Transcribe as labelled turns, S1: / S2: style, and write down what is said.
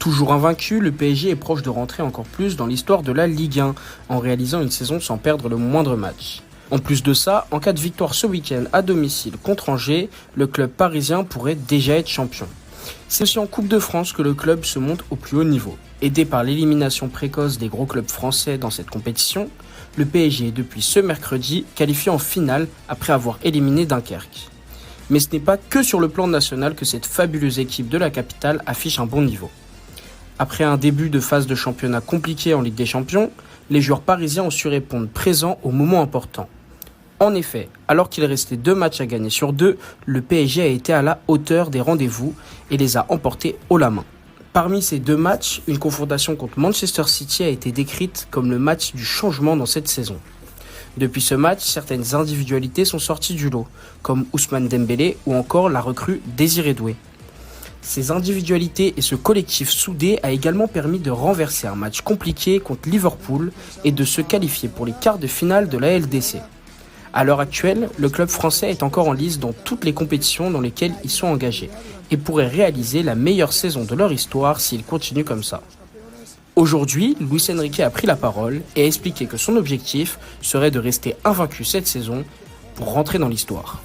S1: Toujours invaincu, le PSG est proche de rentrer encore plus dans l'histoire de la Ligue 1 en réalisant une saison sans perdre le moindre match. En plus de ça, en cas de victoire ce week-end à domicile contre Angers, le club parisien pourrait déjà être champion. C'est aussi en Coupe de France que le club se monte au plus haut niveau. Aidé par l'élimination précoce des gros clubs français dans cette compétition, le PSG est depuis ce mercredi qualifié en finale après avoir éliminé Dunkerque. Mais ce n'est pas que sur le plan national que cette fabuleuse équipe de la capitale affiche un bon niveau. Après un début de phase de championnat compliqué en Ligue des Champions, les joueurs parisiens ont su répondre présents aux moments importants. En effet, alors qu'il restait 2 matchs à gagner sur 2, le PSG a été à la hauteur des rendez-vous et les a emportés haut la main. Parmi ces 2 matchs, une confrontation contre Manchester City a été décrite comme le match du changement dans cette saison. Depuis ce match, certaines individualités sont sorties du lot, comme Ousmane Dembélé ou encore la recrue Désiré Doué. Ces individualités et ce collectif soudé a également permis de renverser un match compliqué contre Liverpool et de se qualifier pour les quarts de finale de la LDC. À l'heure actuelle, le club français est encore en lice dans toutes les compétitions dans lesquelles ils sont engagés et pourrait réaliser la meilleure saison de leur histoire s'ils continuent comme ça. Aujourd'hui, Luis Enrique a pris la parole et a expliqué que son objectif serait de rester invaincu cette saison pour rentrer dans l'histoire.